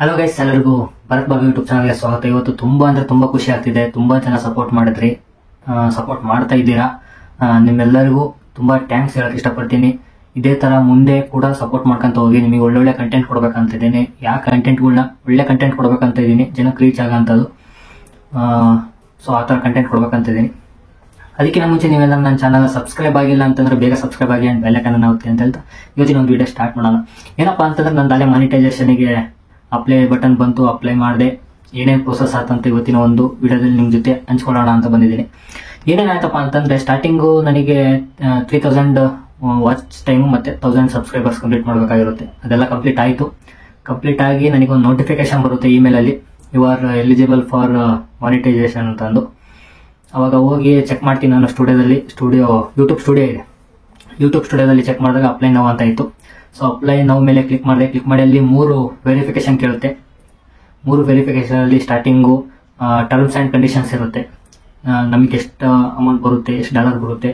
Hello guys, ಎಲ್ಲರಿಗೂ Bharat Babu YouTube ಚಾನಲ್ಗೆ ಸ್ವಾಗತ. ಇವತ್ತು ತುಂಬಾ ಅಂದ್ರೆ ತುಂಬಾ ಖುಷಿ ಆಗ್ತಿದೆ. ತುಂಬಾ ಜನ ಸಪೋರ್ಟ್ ಮಾಡಿದ್ರಿ, ಸಪೋರ್ಟ್ ಮಾಡ್ತಾ ಇದ್ದೀರಾ. ನಿಮ್ಮೆಲ್ಲರಿಗೂ ತುಂಬಾ ಥ್ಯಾಂಕ್ಸ್ ಹೇಳಕ್ ಇಷ್ಟಪಡ್ತೀನಿ. ಇದೇ ತರ ಮುಂದೆ ಕೂಡ ಸಪೋರ್ಟ್ ಮಾಡ್ಕೊಂತ ಹೋಗಿ. ನಿಮಗೆ ಒಳ್ಳೊಳ್ಳೆ ಕಂಟೆಂಟ್ ಕೊಡ್ಬೇಕಂತ ಇದ್ದೀನಿ. ಯಾವ ಕಂಟೆಂಟ್ಗಳನ್ನ ಒಳ್ಳೆ ಕಂಟೆಂಟ್ ಕೊಡ್ಬೇಕಂತ ಇದ್ದೀನಿ, ಜನಕ್ಕೆ ರೀಚ್ ಆಗೋಂಥದ್ದು. ಸೊ ಆ ಥರ ಕಂಟೆಂಟ್ ಕೊಡ್ಬೇಕಂತ ಇದ್ದೀನಿ. ಅದಕ್ಕಿಂತ ಮುಂಚೆ ನೀವೆಲ್ಲ ನನ್ನ ಚಾನಲ್ ಸಬ್ಸ್ಕ್ರೈಬ್ ಆಗಿಲ್ಲ ಅಂತಂದ್ರೆ ಬೇಗ ಸಬ್ಸ್ಕ್ರೈಬ್ ಆಗಿ ಅಂಡ್ ಬೆಲ್ ಐಕಾನ್ ಒತ್ತಿ ಅಂತ ಹೇಳ್ತಾ ಇವತ್ತಿನ ಒಂದು ವಿಡಿಯೋ ಸ್ಟಾರ್ಟ್ ಮಾಡೋಣ. ಏನಪ್ಪಾ ಅಂತಂದ್ರೆ ನನ್ನ ಅಲ್ಲೇ ಮಾನಿಟೈಸೇಷನ್ಗೆ ಅಪ್ಲೈ ಬಟನ್ ಬಂತು, ಅಪ್ಲೈ ಮಾಡಿದೆ. ಏನೇನು ಪ್ರೋಸೆಸ್ ಆತಂತ ಇವತ್ತಿನ ಒಂದು ವಿಡಿಯೋದಲ್ಲಿ ನಿಮ್ಮ ಜೊತೆ ಹಂಚ್ಕೊಳ್ಳೋಣ ಅಂತ ಬಂದಿದ್ದೀನಿ. ಏನೇನಾಯ್ತಪ್ಪ ಅಂತಂದ್ರೆ ಸ್ಟಾರ್ಟಿಂಗು ನನಗೆ 3000 ವಾಚ್ ಟೈಮು ಮತ್ತೆ 1000 ಸಬ್ಸ್ಕ್ರೈಬರ್ಸ್ ಕಂಪ್ಲೀಟ್ ಮಾಡಬೇಕಾಗಿರುತ್ತೆ. ಅದೆಲ್ಲ ಕಂಪ್ಲೀಟ್ ಆಯಿತು. ಕಂಪ್ಲೀಟ್ ಆಗಿ ನನಗೆ ಒಂದು ನೋಟಿಫಿಕೇಶನ್ ಬರುತ್ತೆ ಇಮೇಲಲ್ಲಿ, you are eligible for monetisation ಅಂತಂದು. ಅವಾಗ ಹೋಗಿ ಚೆಕ್ ಮಾಡ್ತೀನಿ ನಾನು. ಯೂಟ್ಯೂಬ್ ಸ್ಟುಡಿಯೋ ಇದೆ. ಯೂಟ್ಯೂಬ್ ಸ್ಟುಡಿಯೋದಲ್ಲಿ ಚೆಕ್ ಮಾಡಿದಾಗ ಅಪ್ಲೈ ನೌ ಅಂತ ಇತ್ತು. ಸೊ ಅಪ್ಲೈ ನೌ ಮೇಲೆ ಕ್ಲಿಕ್ ಮಾಡಿ ಅಲ್ಲಿ 3 ವೆರಿಫಿಕೇಶನ್ ಕೇಳುತ್ತೆ. 3 ವೆರಿಫಿಕೇಶನ್ ಅಲ್ಲಿ ಸ್ಟಾರ್ಟಿಂಗು ಟರ್ಮ್ಸ್ ಆ್ಯಂಡ್ ಕಂಡೀಷನ್ಸ್ ಇರುತ್ತೆ. ನಮಗೆ ಎಷ್ಟು ಅಮೌಂಟ್ ಬರುತ್ತೆ, ಎಷ್ಟು ಡಾಲರ್ ಬರುತ್ತೆ,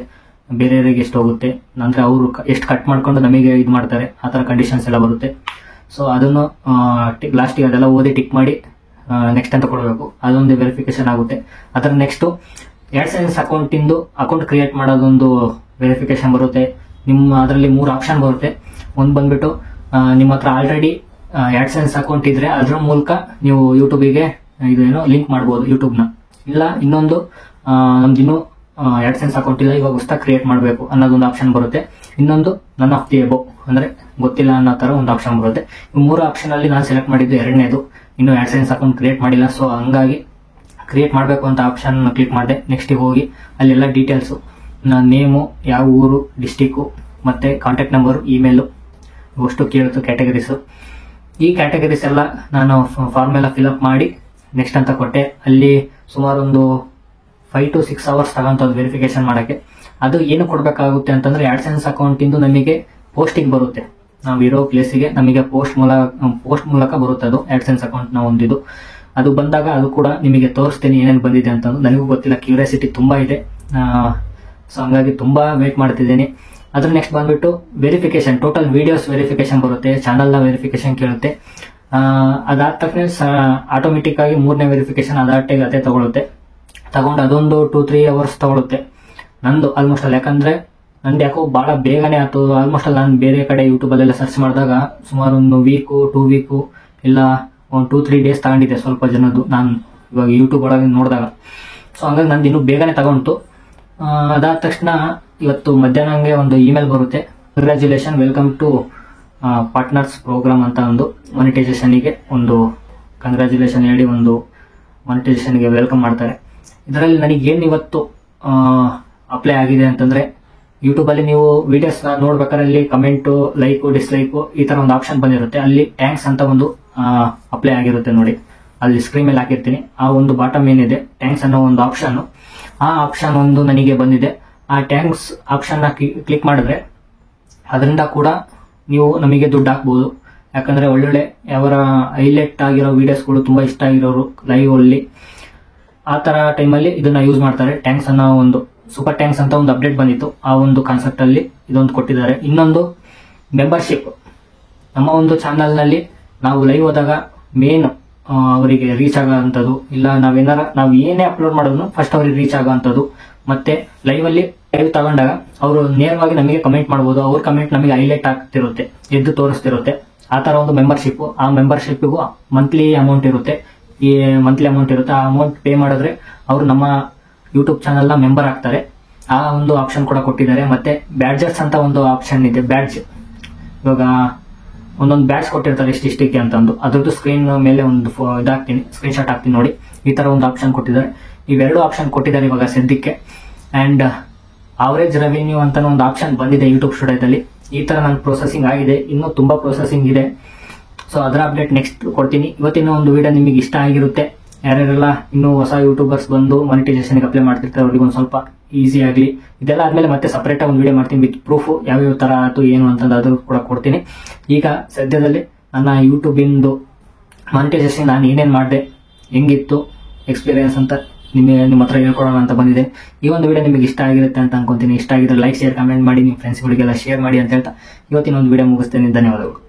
ಬೇರೆಯವರಿಗೆ ಎಷ್ಟು ಹೋಗುತ್ತೆ, ಅಂದರೆ ಅವರು ಎಷ್ಟು ಕಟ್ ಮಾಡ್ಕೊಂಡು ನಮಗೆ ಇದು ಮಾಡ್ತಾರೆ, ಆ ಥರ ಕಂಡೀಷನ್ಸ್ ಎಲ್ಲ ಬರುತ್ತೆ. ಸೊ ಅದನ್ನು ಲಾಸ್ಟಿಗೆ ಅದೆಲ್ಲ ಓದಿ ಟಿಕ್ ಮಾಡಿ ನೆಕ್ಸ್ಟ್ ಅಂತ ಕೊಡಬೇಕು. ಅದೊಂದು ವೆರಿಫಿಕೇಶನ್ ಆಗುತ್ತೆ. ಅದರ ನೆಕ್ಸ್ಟು AdSense ಅಕೌಂಟ್ ಕ್ರಿಯೇಟ್ ಮಾಡೋದೊಂದು ವೆರಿಫಿಕೇಶನ್ ಬರುತ್ತೆ. ಅದರಲ್ಲಿ 3 ಆಪ್ಷನ್ ಬರುತ್ತೆ. ಒಂದು ಬಂದ್ಬಿಟ್ಟು ನಿಮ್ಮ ಹತ್ರ ಆಲ್ರೆಡಿ AdSense ಅಕೌಂಟ್ ಇದ್ರೆ ಅದ್ರ ಮೂಲಕ ನೀವು ಯೂಟ್ಯೂಬಿಗೆ ಇದೇನೋ ಲಿಂಕ್ ಮಾಡ್ಬೋದು ಯೂಟ್ಯೂಬ್ನ. ಇಲ್ಲ ಇನ್ನೊಂದು ನಮ್ದು ಇನ್ನೂ AdSense ಅಕೌಂಟ್ ಇಲ್ಲ, ಇವಾಗ ಹೊಸದಾಗಿ ಕ್ರಿಯೇಟ್ ಮಾಡಬೇಕು ಅನ್ನೋದೊಂದು ಆಪ್ಷನ್ ಬರುತ್ತೆ. ಇನ್ನೊಂದು ನನ್ ಆಫ್ ದಿ ಎಬೋ ಅಂದರೆ ಗೊತ್ತಿಲ್ಲ ಅನ್ನೋ ಥರ ಒಂದು ಆಪ್ಷನ್ ಬರುತ್ತೆ. ಈ 3 ಆಪ್ಷನಲ್ಲಿ ನಾನು ಸೆಲೆಕ್ಟ್ ಮಾಡಿದ್ದು ಎರಡನೇದು. ಇನ್ನೂ AdSense ಅಕೌಂಟ್ ಕ್ರಿಯೇಟ್ ಮಾಡಿಲ್ಲ. ಸೊ ಹಂಗಾಗಿ ಕ್ರಿಯೇಟ್ ಮಾಡಬೇಕು ಅಂತ ಆಪ್ಷನ್ ಕ್ಲಿಕ್ ಮಾಡಿದೆ. ನೆಕ್ಸ್ಟಿಗೆ ಹೋಗಿ ಅಲ್ಲೆಲ್ಲ ಡೀಟೇಲ್ಸು, ನನ್ನ ನೇಮು, ಯಾವ ಊರು, ಡಿಸ್ಟಿಕ್ಕು, ಮತ್ತು ಕಾಂಟ್ಯಾಕ್ಟ್ ನಂಬರು, ಇಮೇಲು ಅಷ್ಟು ಕೇಳ್ತು. ಕ್ಯಾಟಗರೀಸು, ಈ ಕ್ಯಾಟಗರೀಸ್ ಎಲ್ಲ ನಾನು ಫಾರ್ಮ್ ಎಲ್ಲ ಫಿಲಪ್ ಮಾಡಿ ನೆಕ್ಸ್ಟ್ ಅಂತ ಕೊಟ್ಟೆ. ಅಲ್ಲಿ ಸುಮಾರು ಒಂದು 5 to 6 hours ತಗೊಂತದ್ದು ವೆರಿಫಿಕೇಶನ್ ಮಾಡೋಕ್ಕೆ. ಅದು ಏನು ಕೊಡಬೇಕಾಗುತ್ತೆ ಅಂತಂದರೆ AdSense ಅಕೌಂಟಿಂದು ನಮಗೆ ಪೋಸ್ಟಿಗೆ ಬರುತ್ತೆ. ನಾವು ಇರೋ ಪ್ಲೇಸಿಗೆ ನಮಗೆ ಪೋಸ್ಟ್ ಮೂಲಕ ಬರುತ್ತೆ. ಅದು AdSense ಅಕೌಂಟ್ನ ಒಂದಿದು. ಅದು ಬಂದಾಗ ಅದು ಕೂಡ ನಿಮಗೆ ತೋರಿಸ್ತೀನಿ ಏನೇನು ಬಂದಿದೆ ಅಂತಂದು. ನನಗೂ ಗೊತ್ತಿಲ್ಲ, ಕ್ಯೂರಿಯಾಸಿಟಿ ತುಂಬ ಇದೆ. ಸೊ ಹಂಗಾಗಿ ತುಂಬ ವೇಟ್ ಮಾಡ್ತಿದ್ದೀನಿ. ಅದ್ರ ನೆಕ್ಸ್ಟ್ ಬಂದ್ಬಿಟ್ಟು ವೆರಿಫಿಕೇಶನ್, ಟೋಟಲ್ ವಿಡಿಯೋಸ್ ವೆರಿಫಿಕೇಶನ್ ಬರುತ್ತೆ. ಚಾನಲ್ನ ವೆರಿಫಿಕೇಶನ್ ಕೇಳುತ್ತೆ. ಅದಾದ ತಕ್ಷಣ ಆಟೋಮೆಟಿಕ್ ಆಗಿ 3ನೇ ವೆರಿಫಿಕೇಶನ್ ಅದೇ ತಗೊಳುತ್ತೆ. ತಗೊಂಡು ಅದೊಂದು 2-3 hours ತಗೊಳುತ್ತೆ. ನಂದು ಆಲ್ಮೋಸ್ಟ್ ಅಲ್ಲಿ, ಯಾಕಂದ್ರೆ ನಂದು ಯಾಕೋ ಭಾಳ ಬೇಗನೆ ಆಯ್ತು. ಆಲ್ಮೋಸ್ಟ್ ಅಲ್ಲಿ ನಾನು ಬೇರೆ ಕಡೆ ಯೂಟ್ಯೂಬಲ್ಲೆಲ್ಲ ಸರ್ಚ್ ಮಾಡಿದಾಗ ಸುಮಾರು ಒಂದು 2 ವೀಕು ಇಲ್ಲ ಒಂದು 2-3 days ತಗೊಂಡಿದ್ದೆ ಸ್ವಲ್ಪ ಜನದ್ದು, ನಾನು ಇವಾಗ ಯೂಟ್ಯೂಬ್ ಒಳಗೆ ನೋಡಿದಾಗ. ಸೊ ಹಂಗಾಗಿ ನಂದು ಇನ್ನೂ ಬೇಗನೆ ತಗೊಂಡು. ಅದಾದ ತಕ್ಷಣ ಇವತ್ತು ಮಧ್ಯಾಹ್ನಂಗೆ ಒಂದು ಇಮೇಲ್ ಬರುತ್ತೆ. Congratulation, welcome to partners program ಅಂತ ಒಂದು ಮಾನಿಟೈಸೇಷನ್ಗೆ ಒಂದು ಕಂಗ್ರ್ಯಾಚುಲೇಷನ್ ಹೇಳಿ ಒಂದು ಮಾನಿಟೈಸೇಷನ್ಗೆ ವೆಲ್ಕಮ್ ಮಾಡ್ತಾರೆ. ಇದರಲ್ಲಿ ನನಗೇನು ಇವತ್ತು ಅಪ್ಲೈ ಆಗಿದೆ ಅಂತಂದರೆ, ಯೂಟ್ಯೂಬಲ್ಲಿ ನೀವು ವಿಡಿಯೋಸ್ನ ನೋಡ್ಬೇಕಾದ್ರೆ ಅಲ್ಲಿ ಕಮೆಂಟು, ಲೈಕು, ಡಿಸ್ಲೈಕು ಈ ಥರ ಒಂದು ಆಪ್ಷನ್ ಬಂದಿರುತ್ತೆ. ಅಲ್ಲಿ ಟ್ಯಾಂಕ್ಸ್ ಅಂತ ಒಂದು ಅಪ್ಲೈ ಆಗಿರುತ್ತೆ ನೋಡಿ, ಅಲ್ಲಿ ಸ್ಕ್ರೀನ್ ಮೇಲೆ ಹಾಕಿರ್ತೀನಿ. ಆ ಒಂದು ಬಾಟಮ್ ಏನಿದೆ ಟ್ಯಾಂಕ್ಸ್ ಅನ್ನೋ ಒಂದು ಆಪ್ಷನ್ನು, ಆ ಆಪ್ಷನ್ ಒಂದು ನನಗೆ ಬಂದಿದೆ. ಆ ಟ್ಯಾಂಕ್ಸ್ ಆಪ್ಷನ್ನ ಕ್ಲಿಕ್ ಮಾಡಿದ್ರೆ ಅದರಿಂದ ಕೂಡ ನೀವು ನಮಗೆ ದುಡ್ಡು ಹಾಕ್ಬೋದು. ಯಾಕಂದರೆ ಒಳ್ಳೊಳ್ಳೆ ಅವರ ಹೈಲೈಟ್ ಆಗಿರೋ ವೀಡಿಯೋಸ್ಗಳು ತುಂಬ ಇಷ್ಟ ಆಗಿರೋರು ಲೈವ್ ಅಲ್ಲಿ ಆ ಥರ ಟೈಮಲ್ಲಿ ಇದನ್ನ ಯೂಸ್ ಮಾಡ್ತಾರೆ. ಟ್ಯಾಂಕ್ಸ್ ಅನ್ನೋ ಒಂದು ಸೂಪರ್ ಟ್ಯಾಂಕ್ಸ್ ಅಂತ ಒಂದು ಅಪ್ಡೇಟ್ ಬಂದಿತ್ತು. ಆ ಒಂದು ಕಾನ್ಸೆಪ್ಟಲ್ಲಿ ಇದೊಂದು ಕೊಟ್ಟಿದ್ದಾರೆ. ಇನ್ನೊಂದು ಮೆಂಬರ್ಶಿಪ್, ನಮ್ಮ ಒಂದು ಚಾನಲ್ನಲ್ಲಿ ನಾವು ಲೈವ್ ಹೋದಾಗ ಮೇನ್ ಅವರಿಗೆ ರೀಚ್ ಆಗೋವಂಥದ್ದು, ಇಲ್ಲ ನಾವು ಏನೇ ಅಪ್ಲೋಡ್ ಮಾಡೋದು ಫಸ್ಟ್ ಅವ್ರಿಗೆ ರೀಚ್ ಆಗೋವಂಥದ್ದು. ಮತ್ತೆ ಲೈವ್ ತಗೊಂಡಾಗ ಅವರು ನೇರವಾಗಿ ನಮಗೆ ಕಮೆಂಟ್ ಮಾಡ್ಬೋದು. ಅವ್ರ ಕಮೆಂಟ್ ನಮಗೆ ಹೈಲೈಟ್ ಆಗ್ತಿರುತ್ತೆ, ಎದ್ದು ತೋರಿಸ್ತಿರುತ್ತೆ. ಆ ಥರ ಒಂದು ಮೆಂಬರ್ಶಿಪ್. ಆ ಮೆಂಬರ್ಶಿಪ್ಪಿಗೂ ಮಂತ್ಲಿ ಅಮೌಂಟ್ ಇರುತ್ತೆ. ಆ ಅಮೌಂಟ್ ಪೇ ಮಾಡಿದ್ರೆ ಅವರು ನಮ್ಮ ಯೂಟ್ಯೂಬ್ ಚಾನಲ್ನ ಮೆಂಬರ್ ಆಗ್ತಾರೆ. ಆ ಒಂದು ಆಪ್ಷನ್ ಕೂಡ ಕೊಟ್ಟಿದ್ದಾರೆ. ಮತ್ತೆ ಬ್ಯಾಡ್ಜಸ್ ಅಂತ ಒಂದು ಆಪ್ಷನ್ ಇದೆ. ಬ್ಯಾಡ್ಜ್, ಇವಾಗ ಒಂದೊಂದು ಬ್ಯಾಡ್ಜ್ ಕೊಟ್ಟಿರ್ತಾರೆ ಇಷ್ಟಿಷ್ಟಕ್ಕೆ ಅಂತಂದು. ಅದ್ರದ್ದು ಸ್ಕ್ರೀನ್ ಮೇಲೆ ಒಂದು ಸ್ಕ್ರೀನ್ಶಾಟ್ ಹಾಕ್ತೀನಿ ನೋಡಿ. ಈ ಥರ ಒಂದು ಆಪ್ಷನ್ ಕೊಟ್ಟಿದ್ದಾರೆ. ಇವೆರಡು ಆಪ್ಷನ್ ಕೊಟ್ಟಿದ್ದಾರೆ ಇವಾಗ ಸದ್ಯಕ್ಕೆ. ಆ್ಯಂಡ್ ಅವರೇಜ್ ರೆವಿನ್ಯೂ ಅಂತ ಒಂದು ಆಪ್ಷನ್ ಬಂದಿದೆ ಯೂಟ್ಯೂಬ್ ಸ್ಟುಡಿಯೋದಲ್ಲಿ. ಈ ಥರ ನನ್ನ ಪ್ರೊಸೆಸಿಂಗ್ ಆಗಿದೆ. ಇನ್ನೂ ತುಂಬ ಪ್ರೊಸೆಸಿಂಗ್ ಇದೆ. ಸೊ ಅದರ ಅಪ್ಡೇಟ್ ನೆಕ್ಸ್ಟ್ ಕೊಡ್ತೀನಿ. ಇವತ್ತಿನ ಒಂದು ವಿಡಿಯೋ ನಿಮಗೆ ಇಷ್ಟ ಆಗಿರುತ್ತೆ. ಯಾರ್ಯಾರೆಲ್ಲ ಇನ್ನೂ ಹೊಸ ಯೂಟ್ಯೂಬರ್ಸ್ ಬಂದು ಮಾನಿಟೈಸೇಷನ್ಗೆ ಅಪ್ಲೈ ಮಾಡ್ತಿರ್ತಾರೆ ಅವ್ರಿಗೆ ಒಂದು ಸ್ವಲ್ಪ ಈಸಿ ಆಗಲಿ. ಇದೆಲ್ಲ ಆದಮೇಲೆ ಮತ್ತೆ ಸಪ್ರೇಟಾಗಿ ಒಂದು ವಿಡಿಯೋ ಮಾಡ್ತೀನಿ ವಿತ್ ಪ್ರೂಫು, ಯಾವ್ಯಾವ ಥರ ಆಯಿತು ಏನು ಅಂತಂದು ಅದು ಕೂಡ ಕೊಡ್ತೀನಿ. ಈಗ ಸದ್ಯದಲ್ಲಿ ನನ್ನ ಯೂಟ್ಯೂಬಿಂದು ಮಾನಿಟೈಸೇಷನ್ ನಾನು ಏನೇನು ಮಾಡಿದೆ, ಹೆಂಗಿತ್ತು ಎಕ್ಸ್ಪೀರಿಯನ್ಸ್ ಅಂತ ನಿಮ್ಮ ಹತ್ರ ಹೇಳ್ಕೊಡೋಣ ಅಂತ ಬಂದಿದೆ. ಈ ಒಂದು ವಿಡಿಯೋ ನಿಮಗೆ ಇಷ್ಟ ಆಗಿರುತ್ತೆ ಅಂತ ಅನ್ಕೊಂತೀನಿ. ಇಷ್ಟ ಆಗಿದ್ರೆ ಲೈಕ್, ಶೇರ್, ಕಮೆಂಟ್ ಮಾಡಿ, ನಿಮ್ಮ ಫ್ರೆಂಡ್ಸ್ಗಳಿಗೆಲ್ಲ ಶೇರ್ ಮಾಡಿ ಅಂತ ಹೇಳ್ತಾ ಇವತ್ತಿನ ಒಂದು ವಿಡಿಯೋ ಮುಗಿಸ್ತೇನೆ. ಧನ್ಯವಾದಗಳು.